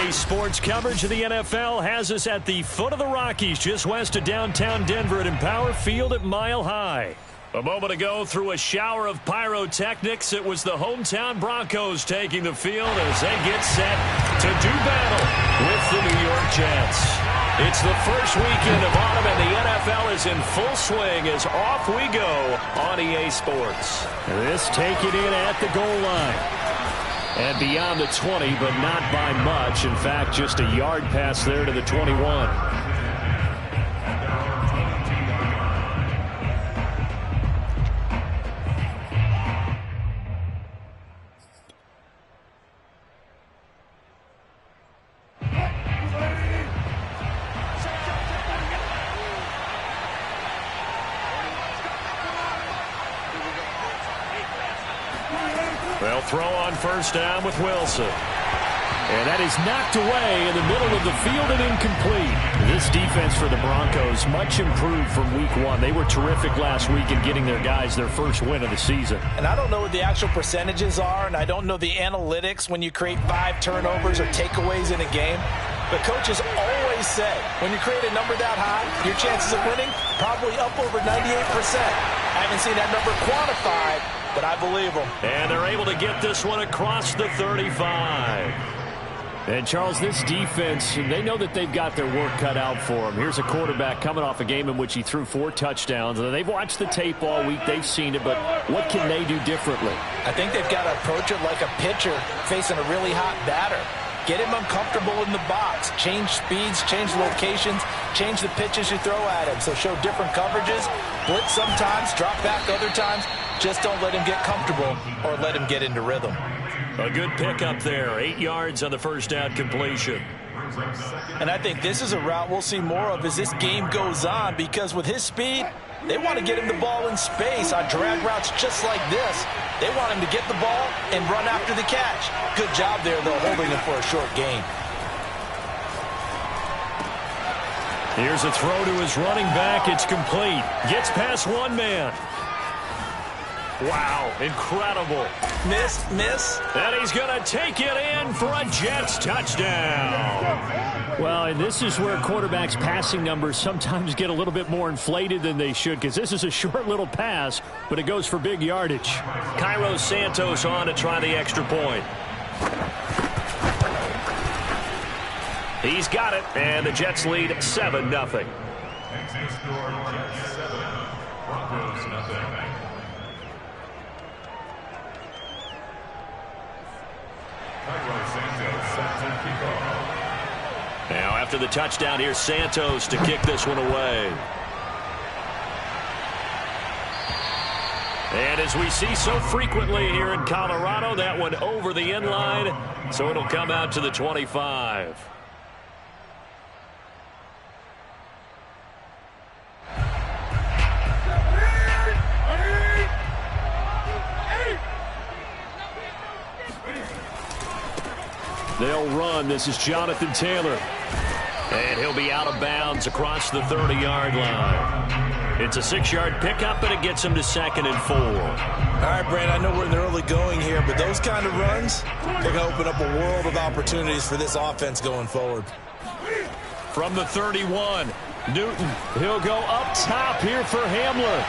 Today's sports coverage of the NFL has us at the foot of the Rockies, just west of downtown Denver at Empower Field at Mile High. A moment ago, through a shower of pyrotechnics, it was the hometown Broncos taking the field as they get set to do battle with the New York Jets. It's the first weekend of autumn, and the NFL is in full swing as off we go on EA Sports. This taken in at the goal line. And beyond the 20, but not by much. In fact, just a yard pass there to the 21. They'll throw on first down with Wilson. And that is knocked away in the middle of the field and incomplete. This defense for the Broncos much improved from week one. They were terrific last week in getting their guys their first win of the season. And I don't know what the actual percentages are, and I don't know the analytics when you create 5 turnovers or takeaways in a game. But coaches always say, when you create a number that high, your chances of winning probably up over 98%. I haven't seen that number quantified, but I believe them. And they're able to get this one across the 35. And, Charles, this defense, they know that they've got their work cut out for them. Here's a quarterback coming off a game in which he threw 4 touchdowns. They've watched the tape all week. They've seen it, but what can they do differently? I think they've got to approach it like a pitcher facing a really hot batter. Get him uncomfortable in the box. Change speeds, change locations, change the pitches you throw at him. So show different coverages, blitz sometimes, drop back other times. Just don't let him get comfortable or let him get into rhythm. A good pickup there. 8 yards on the first down completion. And I think this is a route we'll see more of as this game goes on, because with his speed, they want to get him the ball in space on drag routes just like this. They want him to get the ball and run after the catch. Good job there, though, holding him for a short gain. Here's a throw to his running back. It's complete. Gets past one man. Wow, incredible. Miss. And he's going to take it in for a Jets touchdown. Well, and this is where quarterbacks' passing numbers sometimes get a little bit more inflated than they should, because this is a short little pass, but it goes for big yardage. Cairo Santos on to try the extra point. He's got it, and the Jets lead 7-0. Now after the touchdown, here's Santos to kick this one away. And as we see so frequently here in Colorado, that one over the end line, so it'll come out to the 25. They'll run. This is Jonathan Taylor. And he'll be out of bounds across the 30-yard line. It's a 6-yard pickup, and it gets him to 2nd and 4. All right, Brand, I know we're in the early going here, but those kind of runs, they're going to open up a world of opportunities for this offense going forward. From the 31, Newton. He'll go up top here for Hamler.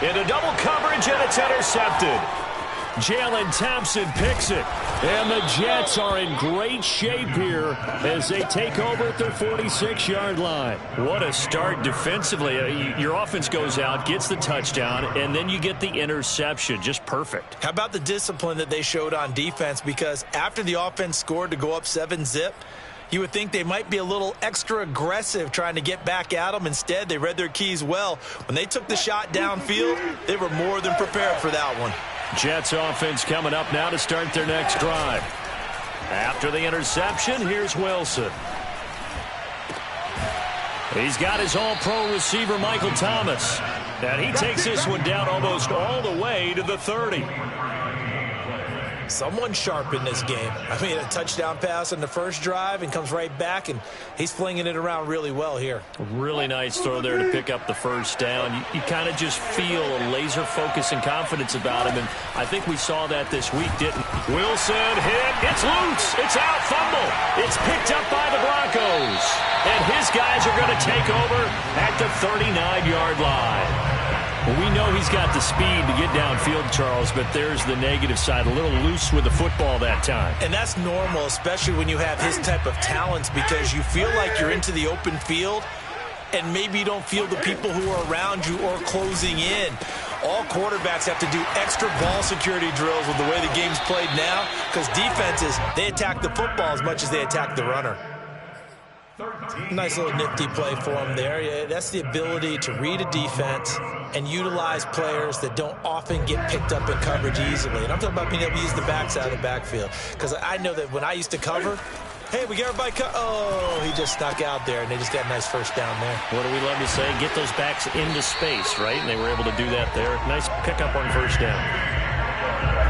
Into double coverage, and it's intercepted. Jalen Thompson picks it. And the Jets are in great shape here as they take over at their 46-yard line. What a start defensively. Your offense goes out, gets the touchdown, and then you get the interception. Just perfect. How about the discipline that they showed on defense? Because after the offense scored to go up 7-zip, you would think they might be a little extra aggressive trying to get back at them. Instead, they read their keys well. When they took the shot downfield, they were more than prepared for that one. Jets offense coming up now to start their next drive. After the interception, here's Wilson. He's got his all-pro receiver, Michael Thomas. And he takes this one down almost all the way to the 30. Someone sharp in this game. I mean, a touchdown pass on the first drive and comes right back, and he's flinging it around really well here. Really nice throw there to pick up the first down. You kind of just feel a laser focus and confidence about him, and I think we saw that this week, didn't we? Wilson hit. It's loose. It's out. Fumble. It's picked up by the Broncos. And his guys are going to take over at the 39-yard line. Well, we know he's got the speed to get downfield, Charles, but there's the negative side. A little loose with the football that time. And that's normal, especially when you have his type of talents, because you feel like you're into the open field and maybe you don't feel the people who are around you or closing in. All quarterbacks have to do extra ball security drills with the way the game's played now, because defenses, they attack the football as much as they attack the runner. Nice little nifty play for him there. Yeah, that's the ability to read a defense and utilize players that don't often get picked up in coverage easily. And I'm talking about being able to use the backside of the backfield, because I know that when I used to cover, hey, we got everybody oh, he just snuck out there, and they just got a nice first down there. What do we love to say? Get those backs into space, right? And they were able to do that there. Nice pickup on first down.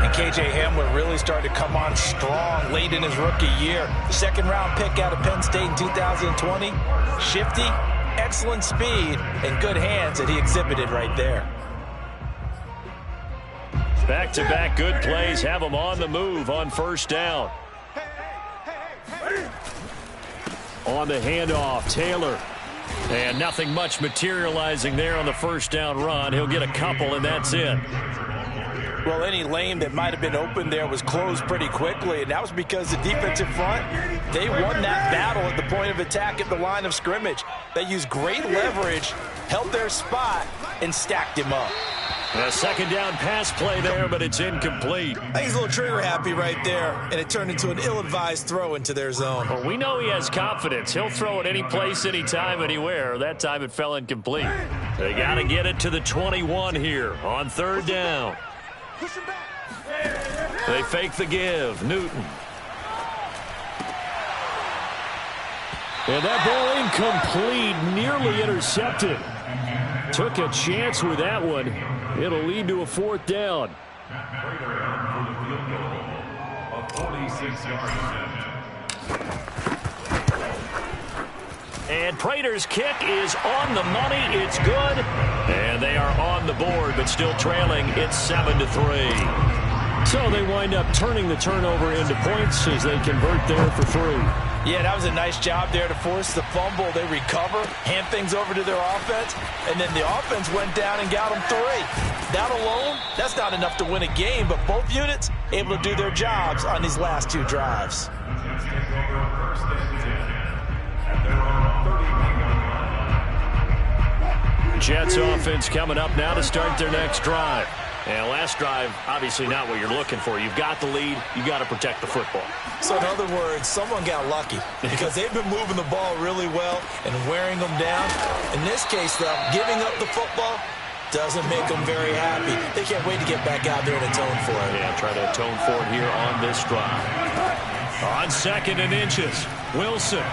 And K.J. Hamler really started to come on strong late in his rookie year. Second-round pick out of Penn State in 2020. Shifty, excellent speed, and good hands that he exhibited right there. Back-to-back good plays have him on the move on first down. On the handoff, Taylor. And nothing much materializing there on the first down run. He'll get a couple, and that's it. Well, any lane that might have been open there was closed pretty quickly, and that was because the defensive front, they won that battle at the point of attack at the line of scrimmage. They used great leverage, held their spot, and stacked him up. A second down pass play there, but it's incomplete. I think he's a little trigger happy right there, and it turned into an ill-advised throw into their zone. Well, we know he has confidence. He'll throw it any place, anytime, anywhere. That time it fell incomplete. They got to get it to the 21 here on third down. They fake the give. Newton. And that ball incomplete, nearly intercepted. Took a chance with that one. It'll lead to a fourth down. And Prater's kick is on the money. It's good. And they are on the board, but still trailing. It's 7-3. So they wind up turning the turnover into points as they convert there for 3. Yeah, that was a nice job there to force the fumble. They recover, hand things over to their offense, and then the offense went down and got them 3. That alone, that's not enough to win a game, but both units able to do their jobs on these last 2 drives. Jets offense coming up now to start their next drive. And last drive, obviously not what you're looking for. You've got the lead. You got to protect the football. So in other words, someone got lucky because they've been moving the ball really well and wearing them down. In this case, though, giving up the football doesn't make them very happy. They can't wait to get back out there and atone for it. Yeah, try to atone for it here on this drive. On 2nd and inches, Wilson.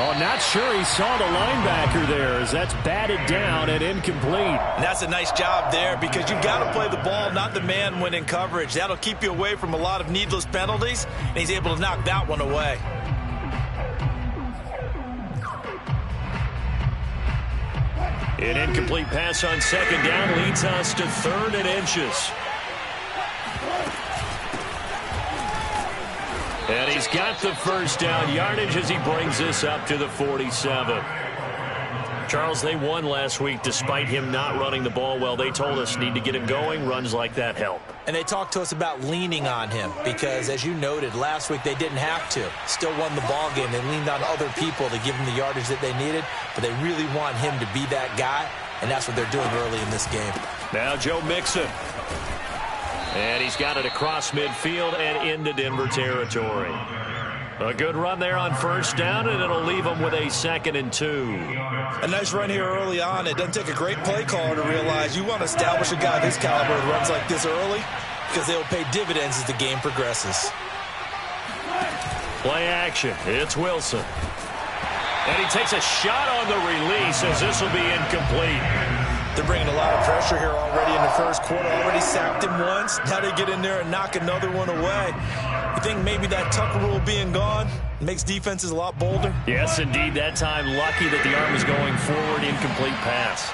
Oh, not sure he saw the linebacker there as that's batted down and incomplete. And that's a nice job there because you've got to play the ball, not the man when in coverage. That'll keep you away from a lot of needless penalties, and he's able to knock that one away. An incomplete pass on 2nd down leads us to 3rd and inches. And he's got the first down yardage as he brings this up to the 47. Charles, they won last week despite him not running the ball well. They told us need to get him going. Runs like that help. And they talked to us about leaning on him because, as you noted, last week they didn't have to. Still won the ball game. They leaned on other people to give him the yardage that they needed, but they really want him to be that guy, and that's what they're doing early in this game. Now Joe Mixon. And he's got it across midfield and into Denver territory. A good run there on first down, and it'll leave them with a 2nd and 2. A nice run here early on. It doesn't take a great play caller to realize you want to establish a guy this caliber who runs like this early because they'll pay dividends as the game progresses. Play action. It's Wilson. And he takes a shot on the release as this will be incomplete. They're bringing a lot of pressure here already in the first quarter. Already sacked him once. Now they get in there and knock another one away. You think maybe that Tucker rule being gone makes defenses a lot bolder? Yes, indeed. That time, lucky that the arm is going forward. Incomplete pass.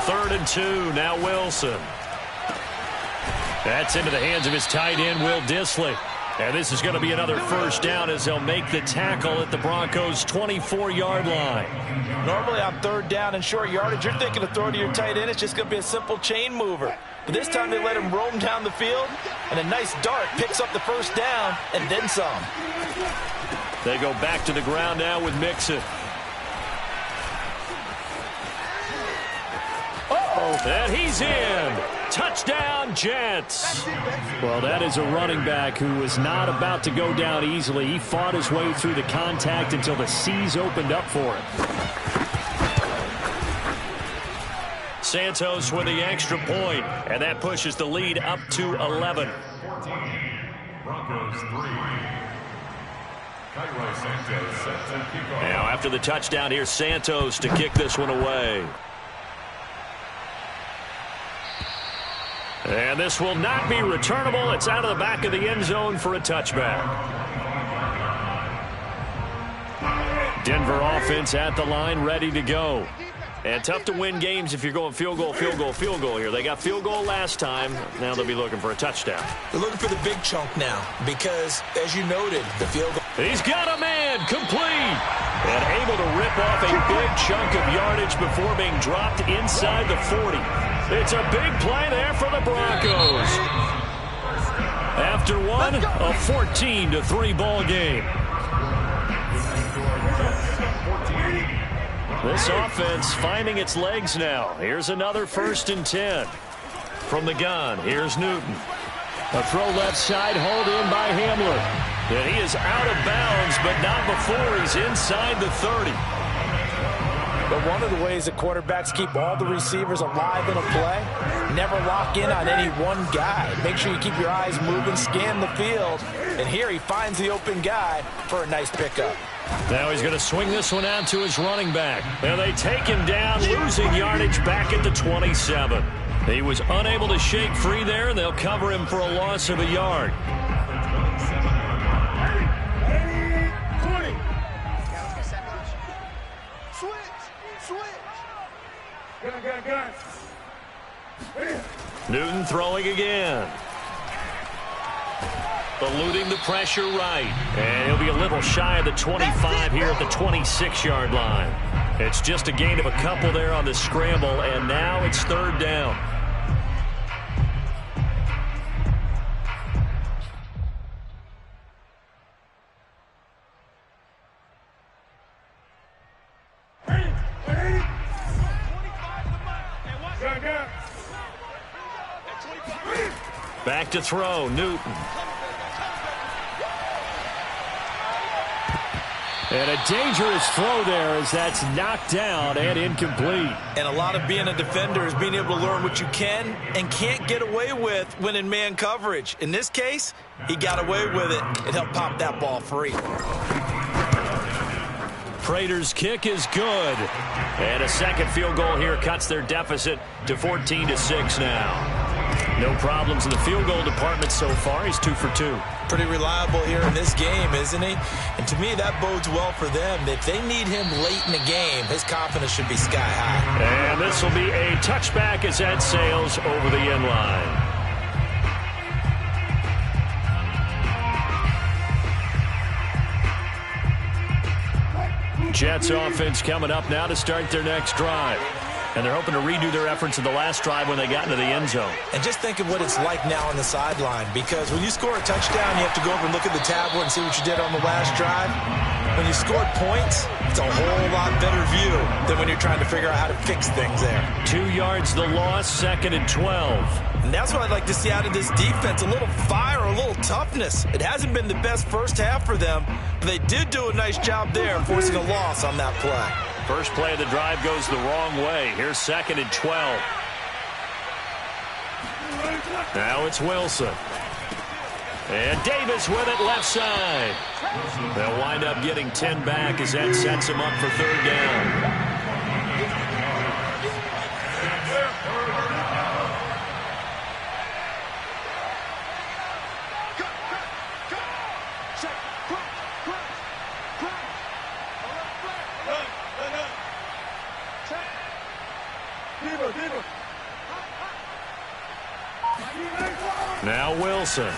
Third and 2. Now Wilson. That's into the hands of his tight end, Will Dissly. And this is going to be another first down as they'll make the tackle at the Broncos' 24-yard line. Normally on third down and short yardage, you're thinking of throwing to your tight end. It's just going to be a simple chain mover. But this time they let him roam down the field, and a nice dart picks up the first down and then some. They go back to the ground now with Mixon. And he's in. Touchdown, Jets. Well, that is a running back who was not about to go down easily. He fought his way through the contact until the seas opened up for him. Santos with the extra point, and that pushes the lead up to 11. 14, Broncos 3. Now after the touchdown, here's Santos to kick this one away. And this will not be returnable. It's out of the back of the end zone for a touchback. Denver offense at the line, ready to go. And tough to win games if you're going field goal, field goal, field goal here. They got field goal last time. Now they'll be looking for a touchdown. They're looking for the big chunk now because, as you noted, the field goal. He's got a man, complete. And able to rip off a big chunk of yardage before being dropped inside the 40. It's a big play there for the Broncos. After one, a 14-3 ball game. This offense finding its legs now. Here's another 1st and 10. From the gun, here's Newton. A throw left side, hauled in by Hamler. And he is out of bounds, but not before he's inside the 30. But one of the ways that quarterbacks keep all the receivers alive in a play, never lock in on any one guy. Make sure you keep your eyes moving, scan the field. And here he finds the open guy for a nice pickup. Now he's going to swing this one out to his running back. And they take him down, losing yardage back at the 27. He was unable to shake free there, and they'll cover him for a loss of a yard. Newton throwing again. Eluding the pressure right. And he'll be a little shy of the 25 here at the 26-yard line. It's just a gain of a couple there on the scramble, and now it's third down. Back to throw, Newton. And a dangerous throw there as that's knocked down and incomplete. And a lot of being a defender is being able to learn what you can and can't get away with when in man coverage. In this case, he got away with it. It helped pop that ball free. Prater's kick is good. And a second field goal here cuts their deficit to 14-6 now. No problems in the field goal department so far. He's 2 for 2. Pretty reliable here in this game, isn't he? And to me, that bodes well for them. If they need him late in the game, his confidence should be sky high. And this will be a touchback as that sails over the end line. Jets offense coming up now to start their next drive. And they're hoping to redo their efforts in the last drive when they got into the end zone. And just think of what it's like now on the sideline, because when you score a touchdown, you have to go over and look at the tablet and see what you did on the last drive. When you scored points, it's a whole lot better view than when you're trying to figure out how to fix things there. 2 yards the loss, 2nd and 12. And that's what I'd like to see out of this defense, a little fire, a little toughness. It hasn't been the best first half for them, but they did do a nice job there forcing a loss on that play. First play of the drive goes the wrong way. Here's 2nd and 12. Now it's Wilson. And Davis with it left side. They'll wind up getting 10 back as that sets them up for third down. Now Wilson.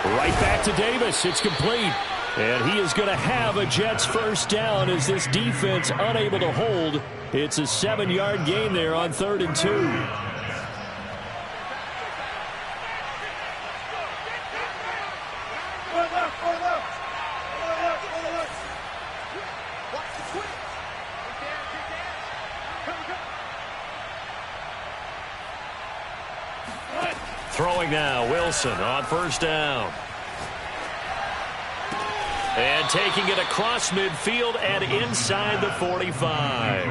Right back to Davis. It's complete. And he is going to have a Jets first down as this defense unable to hold. It's a 7-yard gain there on 3rd and 2. Throwing now, Wilson on first down. And taking it across midfield and inside the 45.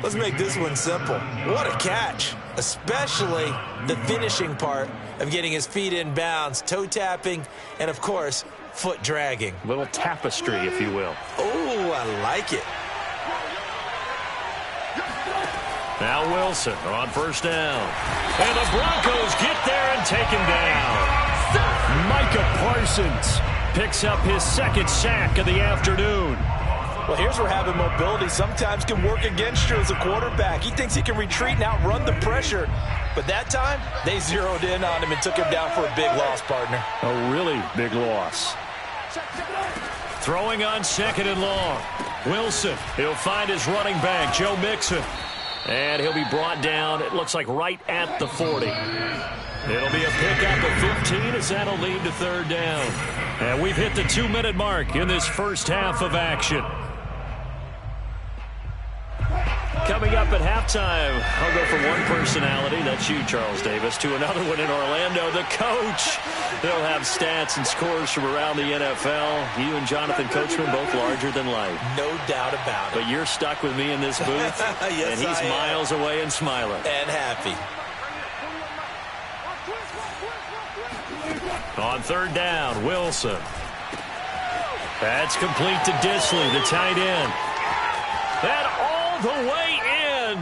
Let's make this one simple. What a catch, especially the finishing part of getting his feet in bounds, toe tapping, and of course, foot dragging. Little tapestry, if you will. Oh, I like it. Now Wilson on first down. And the Broncos get there and take him down. Micah Parsons picks up his second sack of the afternoon. Well, here's where having mobility sometimes can work against you as a quarterback. He thinks he can retreat and outrun the pressure. But that time, they zeroed in on him and took him down for a big loss, partner. A really big loss. Throwing on 2nd and long. Wilson, he'll find his running back, Joe Mixon. And he'll be brought down, it looks like, right at the 40. It'll be a pickup of 15 as that'll lead to third down. And we've hit the 2-minute mark in this first half of action. Coming up at halftime, I'll go from one personality, that's you, Charles Davis, to another one in Orlando, the coach. They'll have stats and scores from around the NFL. You and Jonathan Coachman, both larger than life. No doubt about it. But you're stuck with me in this booth, yes, and he's miles away and smiling. And happy. On third down, Wilson. That's complete to Disley, the tight end. And all the way in.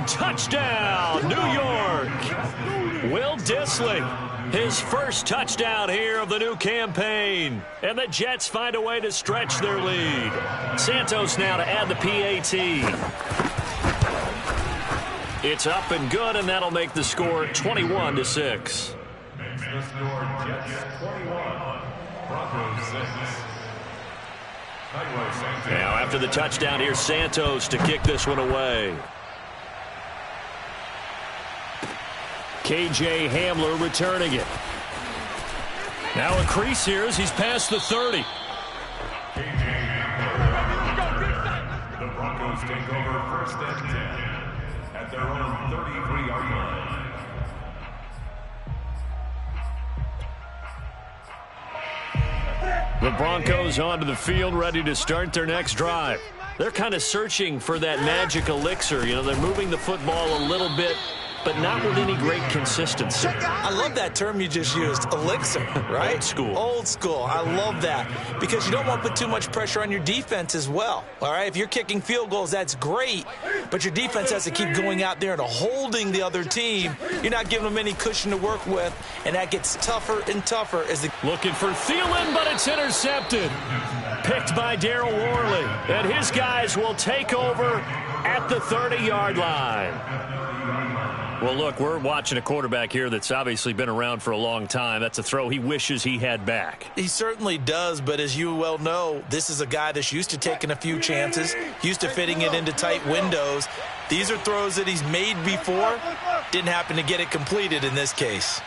Touchdown, New York. Will Disley, his first touchdown here of the new campaign. And the Jets find a way to stretch their lead. Santos now to add the PAT. It's up and good, and that'll make the score 21-6. Makes the score Jets 21, Broncos 6. Now after the touchdown, here's Santos to kick this one away. KJ Hamler returning it. Now a crease here as he's past the 30. KJ Hamler. The Broncos take over 1st and 10 at their own 33-yard line. The Broncos onto the field, ready to start their next drive. They're kind of searching for that magic elixir. You know, they're moving the football a little bit, but not with any great consistency. I love that term you just used, elixir, right? Old school. Old school. I love that because you don't want to put too much pressure on your defense as well, all right? If you're kicking field goals, that's great, but your defense has to keep going out there and holding the other team. You're not giving them any cushion to work with, and that gets tougher and tougher as the... Looking for Thielen, but it's intercepted. Picked by Daryl Worley, and his guys will take over at the 30-yard line. Well, look, we're watching a quarterback here that's obviously been around for a long time. That's a throw he wishes he had back. He certainly does, but as you well know, this is a guy that's used to taking a few chances, used to fitting it into tight windows. These are throws that he's made before. Didn't happen to get it completed in this case.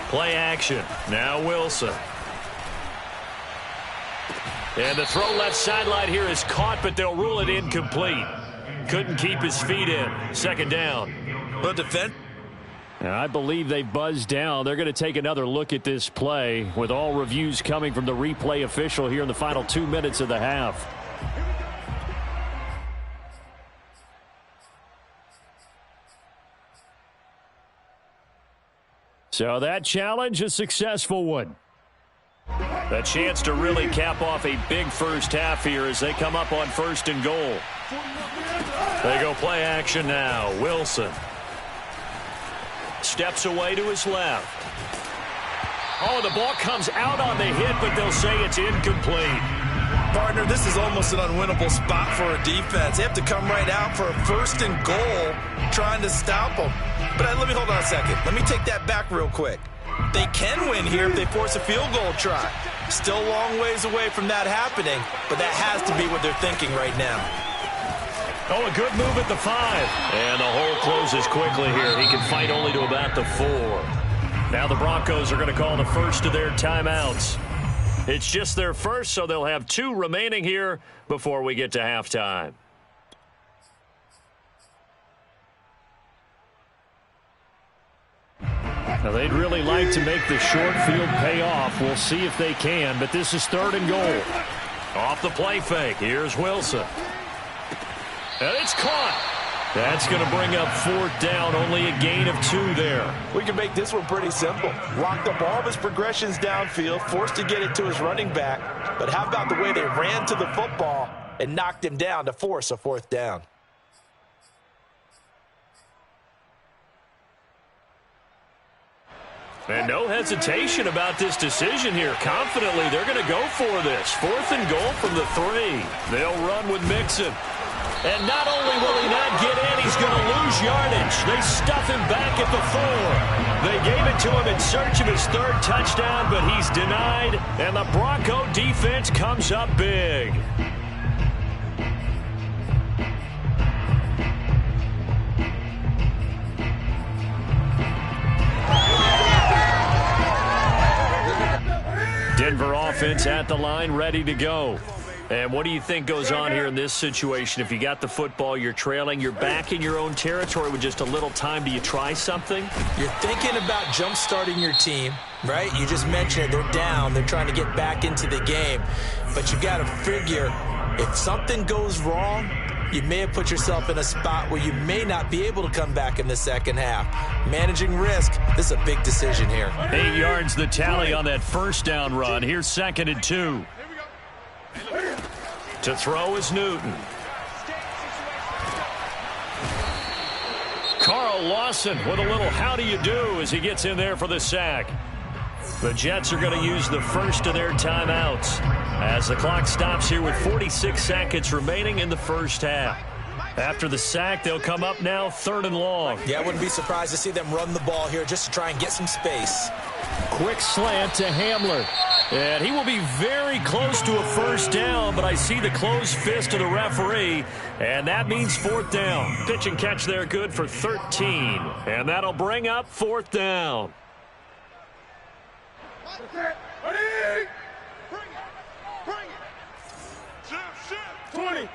Play action. Now Wilson. And the throw left sideline here is caught, but they'll rule it incomplete. Couldn't keep his feet in. 2nd down. Well, defense. And I believe they buzzed down. They're going to take another look at this play with all reviews coming from the replay official here in the final 2 minutes of the half. So that challenge, a successful one. A chance to really cap off a big first half here as they come up on 1st and goal. They go play action now. Wilson steps away to his left. Oh, the ball comes out on the hit, but they'll say it's incomplete. Partner, this is almost an unwinnable spot for a defense. They have to come right out for a 1st and goal trying to stop them. But let me hold on a second. Let me take that back real quick. They can win here if they force a field goal try. Still a long ways away from that happening, but that has to be what they're thinking right now. Oh, a good move at the 5. And the hole closes quickly here. He can fight only to about the 4. Now the Broncos are going to call the first of their timeouts. It's just their first, so they'll have 2 remaining here before we get to halftime. Now they'd really like to make the short field pay off. We'll see if they can, but this is 3rd and goal. Off the play fake. Here's Wilson. And it's caught. That's going to bring up 4th down. Only a gain of 2 there. We can make this one pretty simple. Locked up all of his progressions downfield, forced to get it to his running back. But how about the way they ran to the football and knocked him down to force a 4th down? And no hesitation about this decision here. Confidently, they're going to go for this. 4th and goal from the 3. They'll run with Mixon. And not only will he not get in, he's going to lose yardage. They stuff him back at the 4. They gave it to him in search of his 3rd touchdown, but he's denied. And the Bronco defense comes up big. Denver offense at the line, ready to go. And what do you think goes on here in this situation? If you got the football, you're trailing, you're back in your own territory with just a little time. Do you try something? You're thinking about jump-starting your team, right? You just mentioned it. They're down. They're trying to get back into the game. But you got to figure if something goes wrong, you may have put yourself in a spot where you may not be able to come back in the second half. Managing risk, this is a big decision here. 8 yards the tally on that 1st down run. Here's 2nd and 2. To throw is Newton. Carl Lawson with a little how do you do as he gets in there for the sack. The Jets are going to use the first of their timeouts as the clock stops here with 46 seconds remaining in the first half. After the sack, they'll come up now 3rd and long. Yeah, I wouldn't be surprised to see them run the ball here just to try and get some space. Quick slant to Hamler. And he will be very close to a 1st down, but I see the closed fist of the referee, and that means 4th down. Pitch and catch there good for 13, and that'll bring up 4th down. Ready? Bring it. Shift. 20.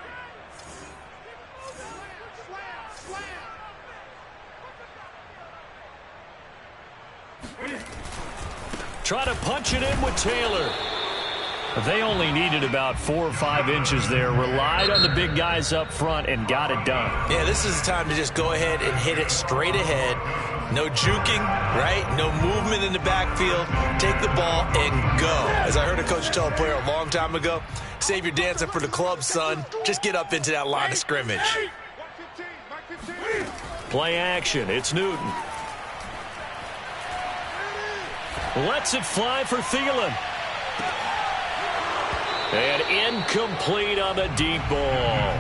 Try to punch it in with Taylor. They only needed about 4 or 5 inches there. Relied on the big guys up front and got it done. Yeah, this is the time to just go ahead and hit it straight ahead. No juking, right? No movement in the backfield. Take the ball and go. As I heard a coach tell a player a long time ago, save your dancing for the club, son. Just get up into that line of scrimmage. Play action. It's Newton. Lets it fly for Thielen. And incomplete on the deep ball.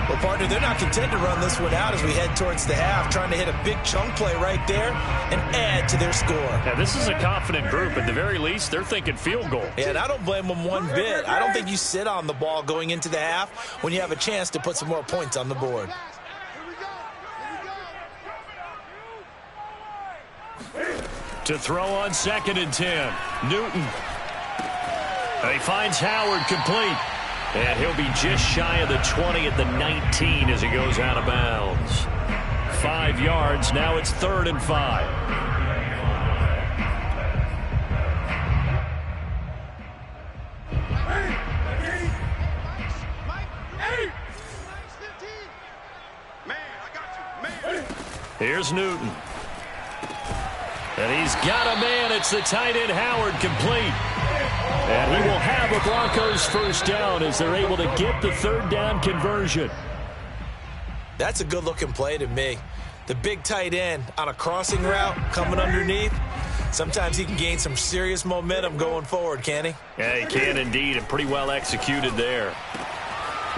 Well, partner, they're not content to run this one out as we head towards the half, trying to hit a big chunk play right there and add to their score. Now, this is a confident group. At the very least, they're thinking field goal. Yeah, and I don't blame them one bit. I don't think you sit on the ball going into the half when you have a chance to put some more points on the board. To throw on 2nd and 10. Newton. He finds Howard complete. And he'll be just shy of the 20 at the 19 as he goes out of bounds. 5 yards. Now it's 3rd and 5. Here's Newton. And he's got a man. It's the tight end, Howard, complete. And he will have a Broncos first down as they're able to get the third down conversion. That's a good-looking play to me. The big tight end on a crossing route coming underneath. Sometimes he can gain some serious momentum going forward, can he? Yeah, he can indeed, and pretty well executed there.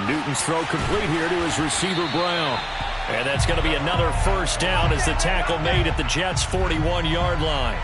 Newton's throw complete here to his receiver, Brown. And that's going to be another first down as the tackle made at the Jets' 41-yard line.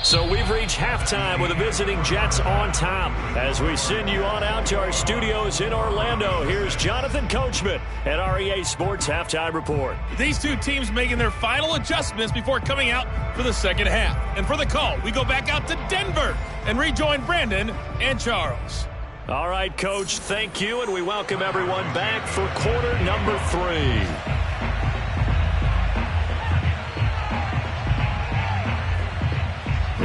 So we've reached halftime with the visiting Jets on top. As we send you on out to our studios in Orlando, here's Jonathan Coachman at REA Sports Halftime Report. These two teams making their final adjustments before coming out for the second half. And for the call, we go back out to Denver and rejoin Brandon and Charles. All right, Coach, thank you, and we welcome everyone back for quarter number 3.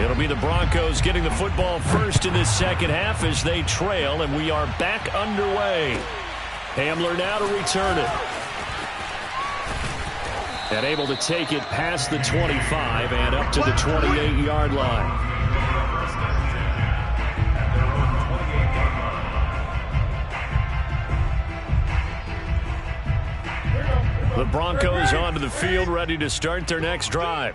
It'll be the Broncos getting the football first in this second half as they trail, and we are back underway. Hamler now to return it. And able to take it past the 25 and up to the 28-yard line. The Broncos onto the field, ready to start their next drive.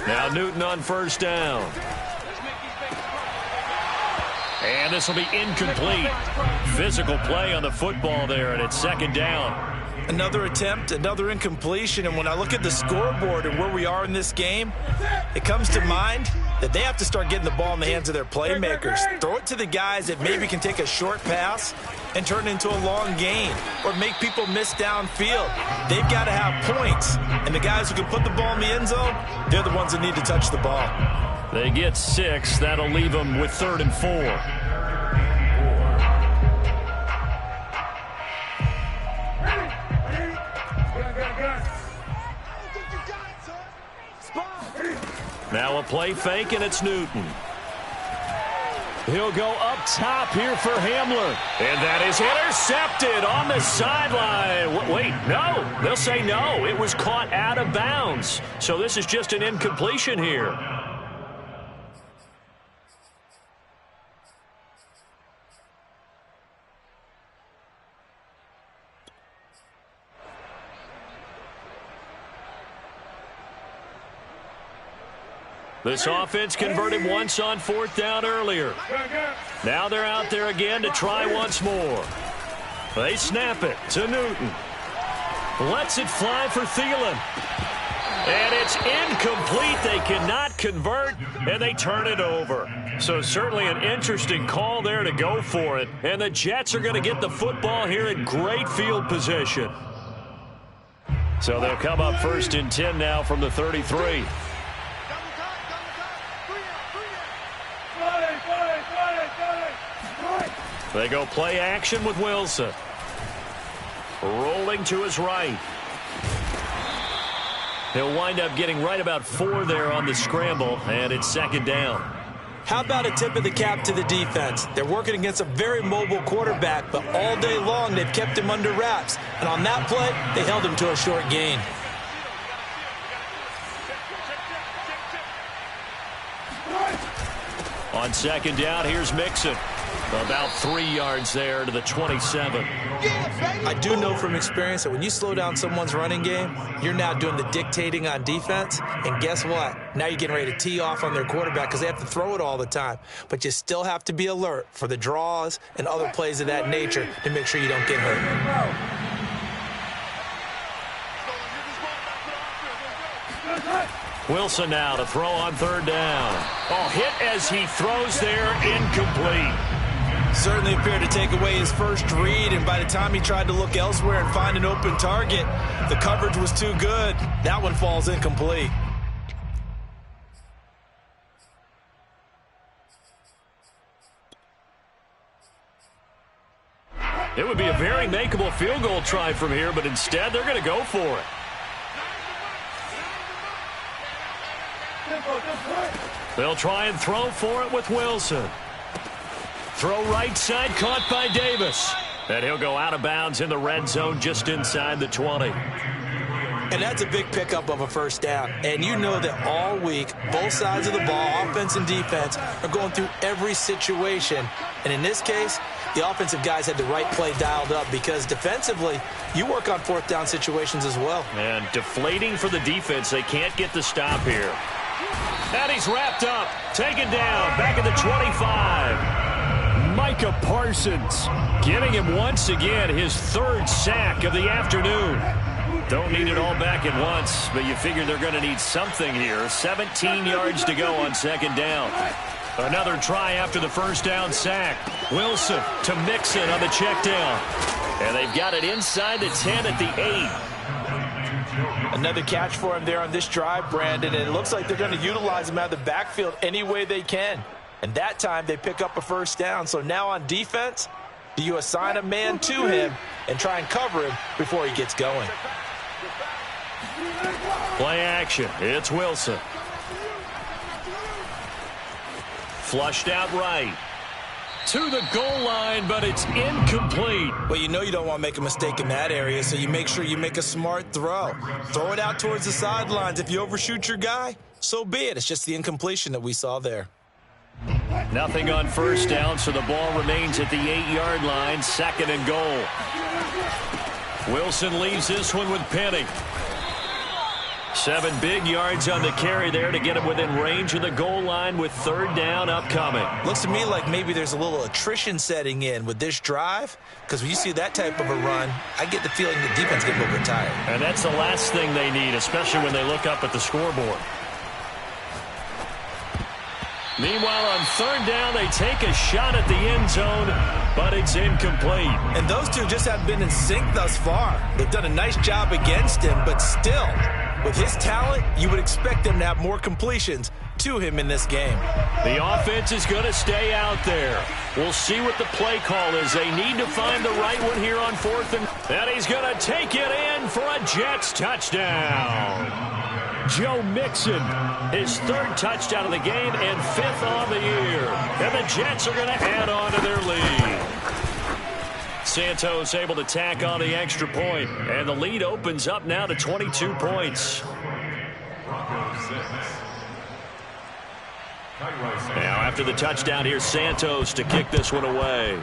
Now Newton on first down. And this will be incomplete. Physical play on the football there, and it's second down. Another attempt, another incompletion, and when I look at the scoreboard and where we are in this game, it comes to mind that they have to start getting the ball in the hands of their playmakers. Throw it to the guys that maybe can take a short pass and turn it into a long gain or make people miss downfield. They've got to have points, and the guys who can put the ball in the end zone, they're the ones that need to touch the ball. They get 6. That'll leave them with 3rd and 4. Now a play fake, and it's Newton. He'll go up top here for Hamler. And that is intercepted on the sideline. Wait, no. They'll say no. It was caught out of bounds. So this is just an incompletion here. This offense converted once on 4th down earlier. Now they're out there again to try once more. They snap it to Newton. Lets it fly for Thielen. And it's incomplete. They cannot convert, and they turn it over. So certainly an interesting call there to go for it. And the Jets are going to get the football here in great field position. So they'll come up 1st and 10 now from the 33. They go play action with Wilson. Rolling to his right. He'll wind up getting right about 4 there on the scramble, and it's second down. How about a tip of the cap to the defense? They're working against a very mobile quarterback, but all day long they've kept him under wraps. And on that play, they held him to a short gain. On second down, here's Mixon. About 3 yards there to the 27. I do know from experience that when you slow down someone's running game, you're now doing the dictating on defense. And guess what? Now you're getting ready to tee off on their quarterback because they have to throw it all the time. But you still have to be alert for the draws and other plays of that nature to make sure you don't get hurt. Wilson now to throw on 3rd down. Oh, hit as he throws there, incomplete. Certainly appeared to take away his first read, and by the time he tried to look elsewhere and find an open target, the coverage was too good. That one falls incomplete. It would be a very makeable field goal try from here, but instead they're going to go for it. They'll try and throw for it with Wilson. Throw right side, caught by Davis. And he'll go out of bounds in the red zone just inside the 20. And that's a big pickup of a first down. And you know that all week, both sides of the ball, offense and defense, are going through every situation. And in this case, the offensive guys had the right play dialed up because defensively, you work on fourth down situations as well. And deflating for the defense. They can't get the stop here. And he's wrapped up, taken down, back at the 25. Micah Parsons getting him once again, his third sack of the afternoon. Don't need it all back at once, but you figure they're going to need something here. 17 yards to go on second down. Another try after the first down sack. Wilson to Mixon on the check down. And they've got it inside the 10 at the 8. Another catch for him there on this drive, Brandon, and it looks like they're going to utilize him out of the backfield any way they can. And that time they pick up a first down. So now on defense, do you assign a man to him and try and cover him before he gets going? Play action. It's Wilson. Flushed out right. To the goal line, but it's incomplete. Well, you know you don't want to make a mistake in that area, so you make sure you make a smart throw. Throw it out towards the sidelines. If you overshoot your guy, so be it. It's just the incompletion that we saw there. Nothing on first down, so the ball remains at the 8-yard line. Second and goal. Wilson leaves this one with Penny. 7 big yards on the carry there to get him within range of the goal line with third down upcoming. Looks to me like maybe there's a little attrition setting in with this drive, because when you see that type of a run, I get the feeling the defense gets a little bit tired. And that's the last thing they need, especially when they look up at the scoreboard. Meanwhile, on third down, they take a shot at the end zone, but it's incomplete. And those two just haven't been in sync thus far. They've done a nice job against him, but still, with his talent, you would expect them to have more completions to him in this game. The offense is going to stay out there. We'll see what the play call is. They need to find the right one here on fourth, and he's going to take it in for a Jets touchdown. Joe Mixon, his third touchdown of the game and 5th on the year. And the Jets are going to add on to their lead. Santos able to tack on the extra point, and the lead opens up now to 22 points. Now after the touchdown, here's Santos to kick this one away.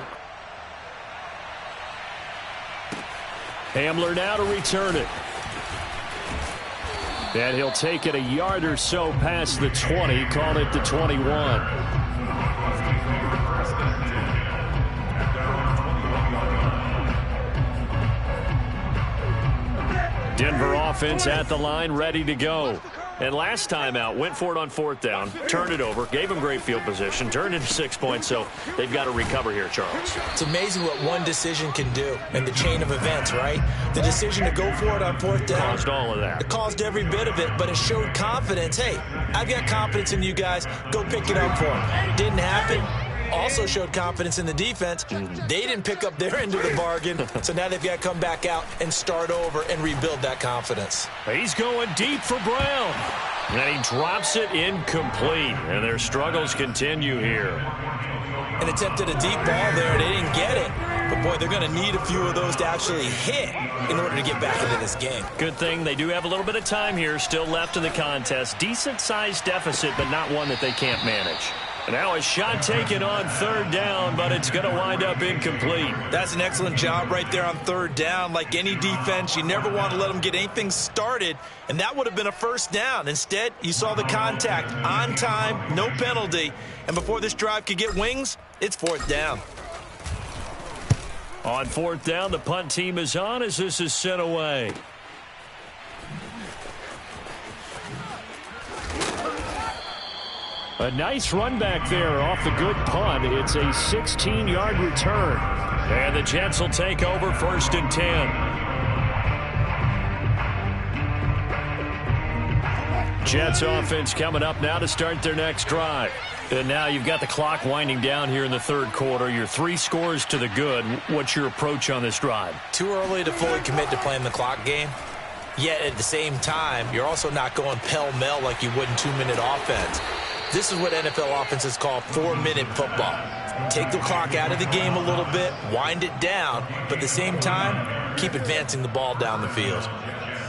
Hamler now to return it. And he'll take it a yard or so past the 20, call it the 21. Denver offense at the line, ready to go. And last time out, went for it on fourth down, turned it over, gave them great field position, turned into 6 points, so they've got to recover here, Charles. It's amazing what one decision can do in the chain of events, right? The decision to go for it on fourth down. Caused all of that. It caused every bit of it, but it showed confidence. Hey, I've got confidence in you guys. Go pick it up for them. Didn't happen. Also showed confidence in the defense. They didn't pick up their end of the bargain, so now they've got to come back out and start over and rebuild that confidence. He's going deep for Brown. And he drops it incomplete, and their struggles continue here. And attempted a deep ball there. They didn't get it. But, boy, they're going to need a few of those to actually hit in order to get back into this game. Good thing they do have a little bit of time here still left in the contest. Decent-sized deficit, but not one that they can't manage. Now a shot taken on third down, but it's going to wind up incomplete. That's an excellent job right there on third down. Like any defense, you never want to let them get anything started, and that would have been a first down. Instead, you saw the contact on time, no penalty, and before this drive could get wings, it's fourth down. On fourth down, the punt team is on as this is sent away. A nice run back there off the good punt. It's a 16-yard return. And the Jets will take over first and 10. Jets offense coming up now to start their next drive. And now you've got the clock winding down here in the third quarter. You're 3 scores to the good. What's your approach on this drive? Too early to fully commit to playing the clock game. Yet at the same time, you're also not going pell-mell like you would in 2-minute offense. This is what NFL offenses call 4-minute football. take the clock out of the game a little bit, wind it down, but at the same time, keep advancing the ball down the field.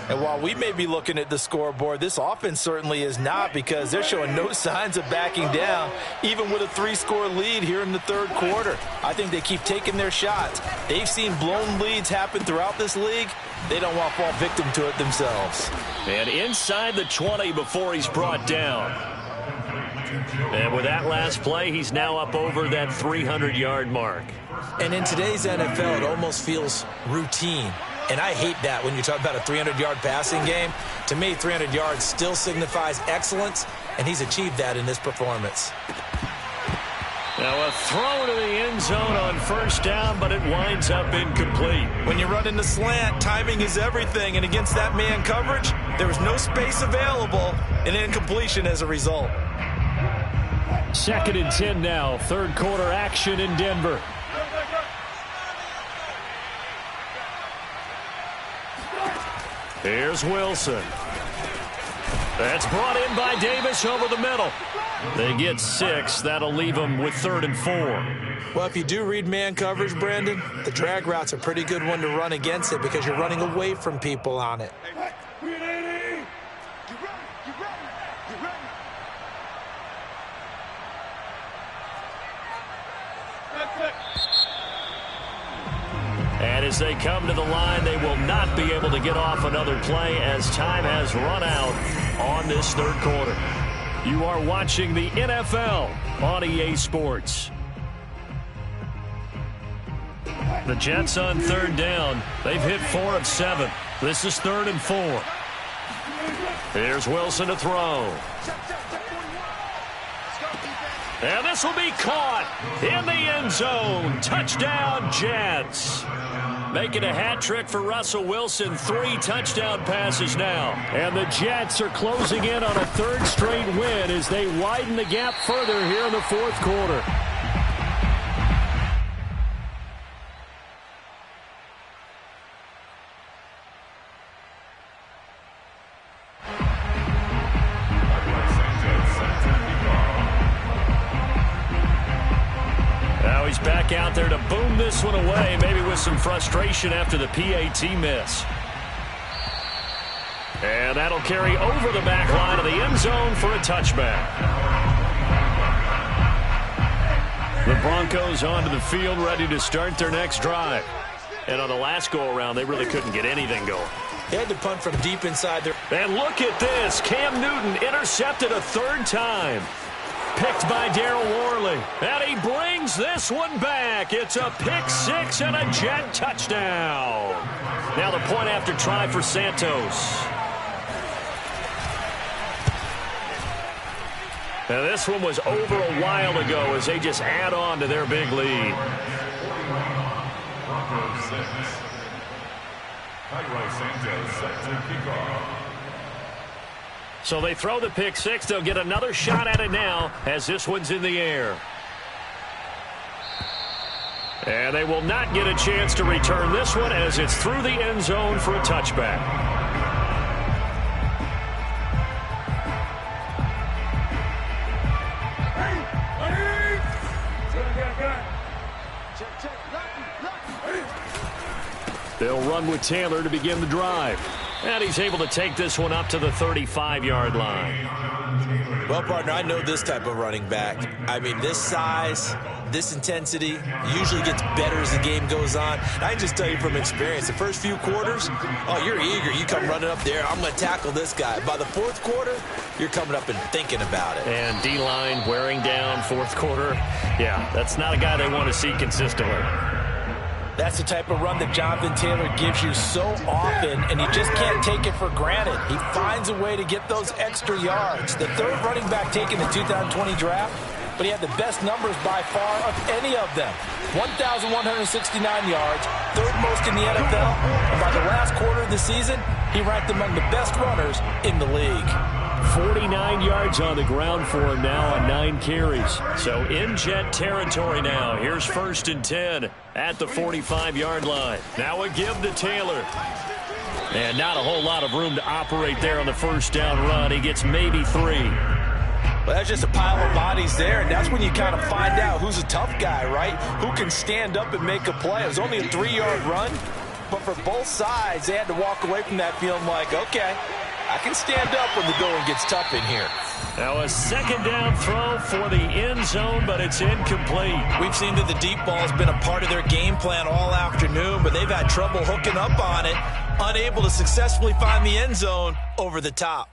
And while we may be looking at the scoreboard, this offense certainly is not, because they're showing no signs of backing down, even with a 3-score lead here in the third quarter. I think they keep taking their shots. They've seen blown leads happen throughout this league. They don't want to fall victim to it themselves. And inside the 20 before he's brought down. And with that last play, he's now up over that 300-yard mark. And in today's NFL, it almost feels routine. And I hate that when you talk about a 300-yard passing game. To me, 300 yards still signifies excellence, and he's achieved that in this performance. Now a throw to the end zone on first down, but it winds up incomplete. When you run into slant, timing is everything, and against that man coverage, there was no space available, and incompletion as a result. 2nd and 10 now, third quarter action in Denver. Here's Wilson. That's brought in by Davis over the middle. They get 6. That'll leave them with 3rd and 4. Well, if you do read man coverage, Brandon, the drag route's a pretty good one to run against it because you're running away from people on it. And as they come to the line, they will not be able to get off another play as time has run out on this third quarter. You are watching the NFL on EA Sports. The Jets on 3rd down. They've hit 4 of 7. This is 3rd and 4. Here's Wilson to throw. And this will be caught in the end zone. Touchdown, Jets. Making a hat trick for Russell Wilson. 3 touchdown passes now. And the Jets are closing in on a 3rd straight win as they widen the gap further here in the 4th quarter. Back out there to boom this one away, maybe with some frustration after the PAT miss. And that'll carry over the back line of the end zone for a touchback. The Broncos onto the field, ready to start their next drive. And on the last go-around, they really couldn't get anything going. They had to punt from deep inside their... And look at this. Cam Newton intercepted a 3rd time. Picked by Daryl Worley. And he brings this one back. It's a pick-6 and a Jet touchdown. Now the point after try for Santos. Now this one was over a while ago as they just add on to their big lead. Broncos 6. Cairo Santos set to kick off. So they throw the pick-6. They'll get another shot at it now as this one's in the air. And they will not get a chance to return this one as it's through the end zone for a touchback. They'll run with Taylor to begin the drive. And he's able to take this one up to the 35-yard line. Well, partner, I know this type of running back. I mean, this size, this intensity usually gets better as the game goes on. And I can just tell you from experience, the first few quarters, oh, you're eager. You come running up there, I'm going to tackle this guy. By the 4th quarter, you're coming up and thinking about it. And D-line wearing down 4th quarter. Yeah, that's not a guy they want to see consistently. That's the type of run that Jonathan Taylor gives you so often, and you just can't take it for granted. He finds a way to get those extra yards. The 3rd running back taken in the 2020 draft, but he had the best numbers by far of any of them. 1,169 yards, 3rd most in the NFL, and by the last quarter of the season, he ranked among the best runners in the league. 49 yards on the ground for him now on 9 carries. So in Jet territory now. Here's 1st and 10 at the 45-yard line. Now a give to Taylor. And not a whole lot of room to operate there on the first down run. He gets maybe 3. Well, that's just a pile of bodies there, and that's when you kind of find out who's a tough guy, right? Who can stand up and make a play. It was only a 3-yard run, but for both sides, they had to walk away from that feeling like, okay, I can stand up when the going gets tough in here. Now a second down throw for the end zone, but it's incomplete. We've seen that the deep ball has been a part of their game plan all afternoon, but they've had trouble hooking up on it, unable to successfully find the end zone over the top.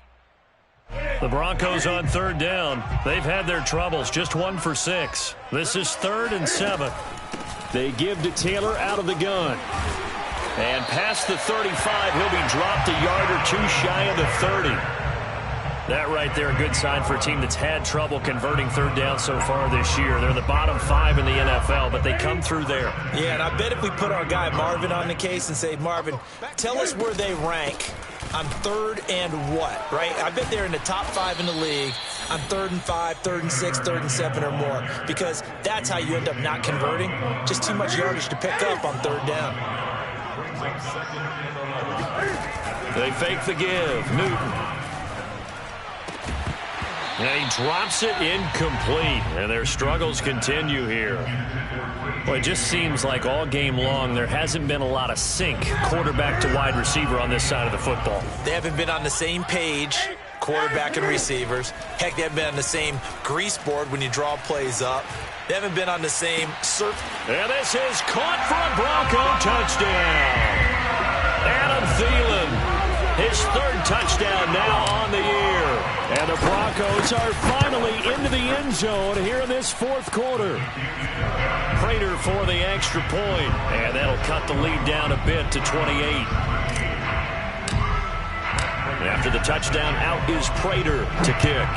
The Broncos on third down. They've had their troubles, just 1 for 6. This is 3rd and 7. They give to Taylor out of the gun. And past the 35, he'll be dropped a yard or two shy of the 30. That right there, a good sign for a team that's had trouble converting third down so far this year. They're the bottom 5 in the NFL, but they come through there. Yeah, and I bet if we put our guy Marvin on the case and say, Marvin, tell us where they rank on 3rd and what, right? I bet they're in the top 5 in the league on 3rd and 5, 3rd and 6, 3rd and 7 or more, because that's how you end up not converting. Just too much yardage to pick up on 3rd down. They fake the give. Newton. And he drops it incomplete, and their struggles continue here. Well, it just seems like all game long there hasn't been a lot of sync quarterback to wide receiver on this side of the football. They haven't been on the same page, quarterback and receivers. Heck, they haven't been on the same grease board when you draw plays up. They haven't been on the same surf. And this is caught for a Bronco touchdown. Adam Thielen. His 3rd touchdown now on the year. And the Broncos are finally into the end zone here in this 4th quarter. Prater for the extra point. And that'll cut the lead down a bit to 28. And after the touchdown, out is Prater to kick.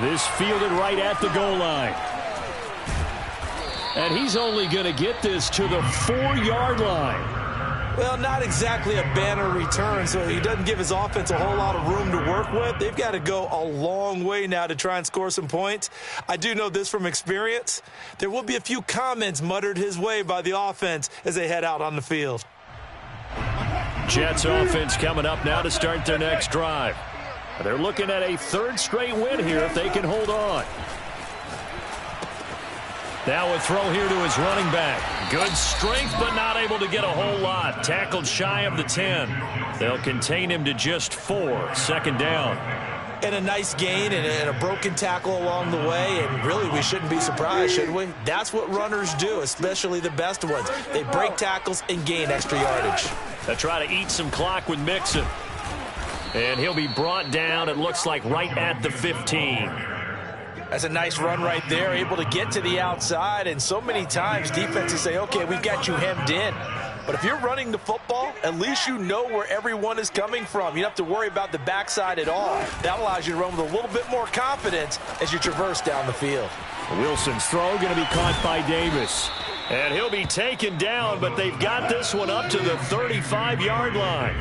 This fielded right at the goal line. And he's only going to get this to the 4-yard line. Well, not exactly a banner return, so he doesn't give his offense a whole lot of room to work with. They've got to go a long way now to try and score some points. I do know this from experience. There will be a few comments muttered his way by the offense as they head out on the field. Jets offense coming up now to start their next drive. They're looking at a 3rd straight win here if they can hold on. Now a throw here to his running back. Good strength, but not able to get a whole lot. Tackled shy of the 10. They'll contain him to just 4. 2nd down. And a nice gain and a broken tackle along the way, and really we shouldn't be surprised, should we? That's what runners do, especially the best ones. They break tackles and gain extra yardage. They try to eat some clock with Mixon. And he'll be brought down, it looks like, right at the 15. That's a nice run right there, able to get to the outside, and so many times defenses say, okay, we've got you hemmed in. But if you're running the football, at least you know where everyone is coming from. You don't have to worry about the backside at all. That allows you to run with a little bit more confidence as you traverse down the field. Wilson's throw going to be caught by Davis. And he'll be taken down, but they've got this one up to the 35-yard line.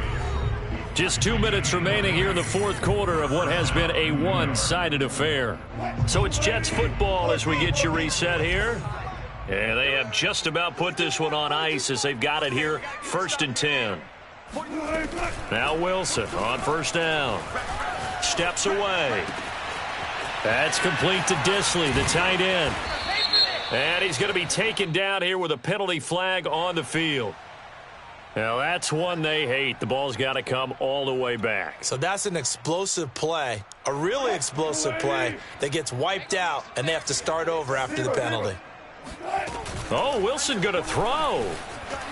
Just 2 minutes remaining here in the 4th quarter of what has been a one-sided affair. So it's Jets football as we get you reset here. And they have just about put this one on ice as they've got it here, 1st and 10. Now Wilson on 1st down. Steps away. That's complete to Disley, the tight end. And he's going to be taken down here with a penalty flag on the field. Now, that's one they hate. The ball's got to come all the way back. So that's an explosive play, a really explosive play that gets wiped out, and they have to start over after the penalty. Oh, Wilson going to throw.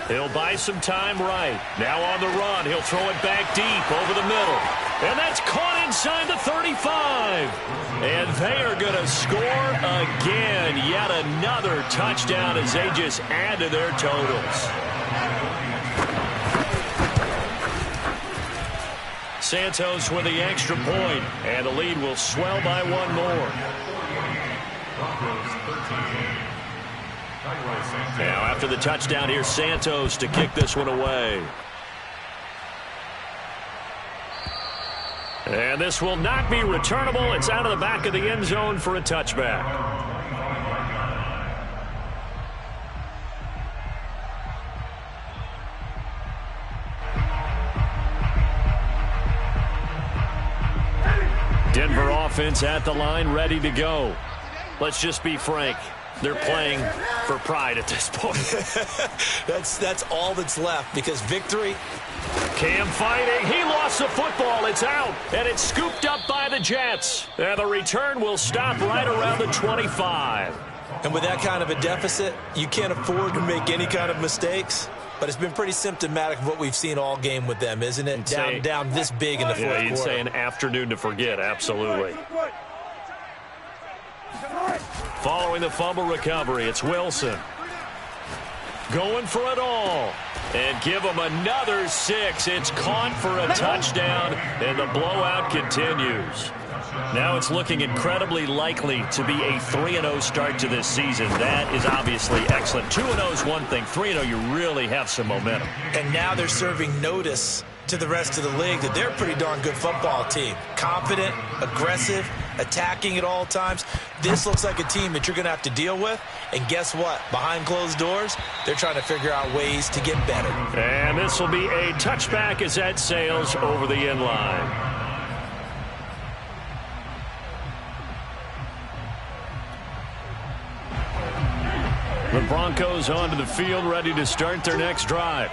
He'll buy some time right. Now on the run, he'll throw it back deep over the middle. And that's caught inside the 35. And they are going to score again. Yet another touchdown as they just add to their totals. Santos with the extra point, and the lead will swell by one more. Now after the touchdown, here's Santos to kick this one away. And this will not be returnable. It's out of the back of the end zone for a touchback. Denver offense at the line, ready to go. Let's just be frank. They're playing for pride at this point. That's all that's left, because victory. Cam fighting. He lost the football. It's out, and it's scooped up by the Jets. And the return will stop right around the 25. And with that kind of a deficit, you can't afford to make any kind of mistakes. But it's been pretty symptomatic of what we've seen all game with them, isn't it? Down this big in the fourth quarter. You'd say an afternoon to forget, absolutely. Following the fumble recovery, it's Wilson. Going for it all. And give him another 6. It's caught for a touchdown, and the blowout continues. Now it's looking incredibly likely to be a 3-0 start to this season. That is obviously excellent. 2-0 is one thing. 3-0, you really have some momentum. And now they're serving notice to the rest of the league that they're a pretty darn good football team. Confident, aggressive, attacking at all times. This looks like a team that you're going to have to deal with. And guess what? Behind closed doors, they're trying to figure out ways to get better. And this will be a touchback as that sails over the end line. The Broncos onto the field, ready to start their next drive.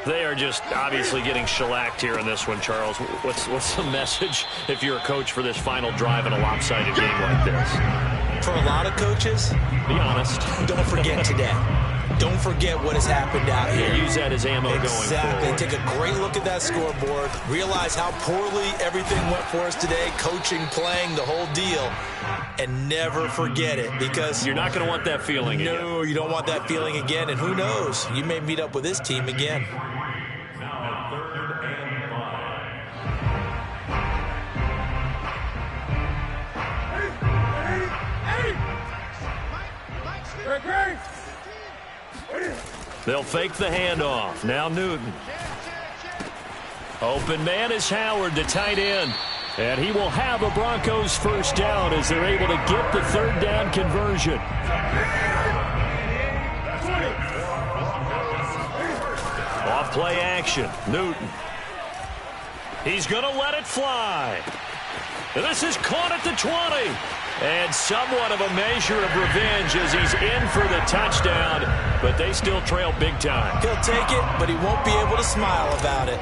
They are just obviously getting shellacked here in this one, Charles. What's the message if you're a coach for this final drive in a lopsided game like this? For a lot of coaches, be honest. Don't forget today. Don't forget what has happened out here. Use that as ammo going forward. Exactly. Take a great look at that scoreboard. Realize how poorly everything went for us today. Coaching, playing, the whole deal. And never forget it, because you're not going to want that feeling again. No, you don't want that feeling again. And who knows? You may meet up with this team again. Now 3rd and 5. They'll fake the handoff. Now Newton. Open man is Howard, the tight end. And he will have a Broncos first down as they're able to get the 3rd down conversion. Off play action. Newton. He's going to let it fly. And this is caught at the 20. And somewhat of a measure of revenge as he's in for the touchdown. But they still trail big time. He'll take it, but he won't be able to smile about it.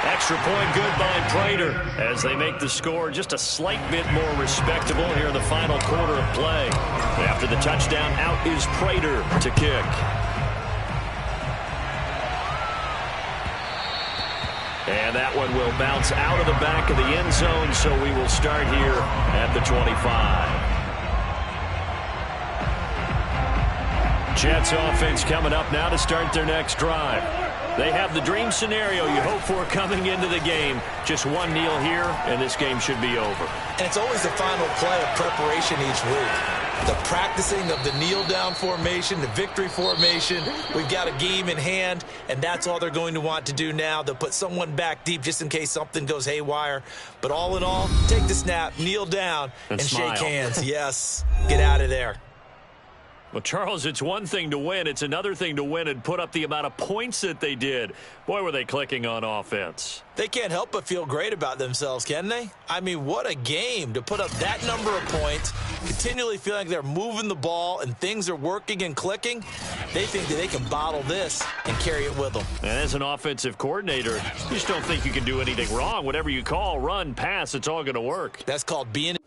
Extra point good by Prater as they make the score just a slight bit more respectable here in the final quarter of play. After the touchdown, out is Prater to kick. And that one will bounce out of the back of the end zone, so we will start here at the 25. Jets offense coming up now to start their next drive. They have the dream scenario you hope for coming into the game. Just one kneel here, and this game should be over. And it's always the final play of preparation each week. The practicing of the kneel-down formation, the victory formation. We've got a game in hand, and that's all they're going to want to do now. They'll put someone back deep just in case something goes haywire. But all in all, take the snap, kneel down, and shake hands. Yes, get out of there. Well, Charles, it's one thing to win. It's another thing to win and put up the amount of points that they did. Boy, were they clicking on offense. They can't help but feel great about themselves, can they? I mean, what a game to put up that number of points, continually feeling like they're moving the ball and things are working and clicking. They think that they can bottle this and carry it with them. And as an offensive coordinator, you just don't think you can do anything wrong. Whatever you call, run, pass, it's all going to work. That's called being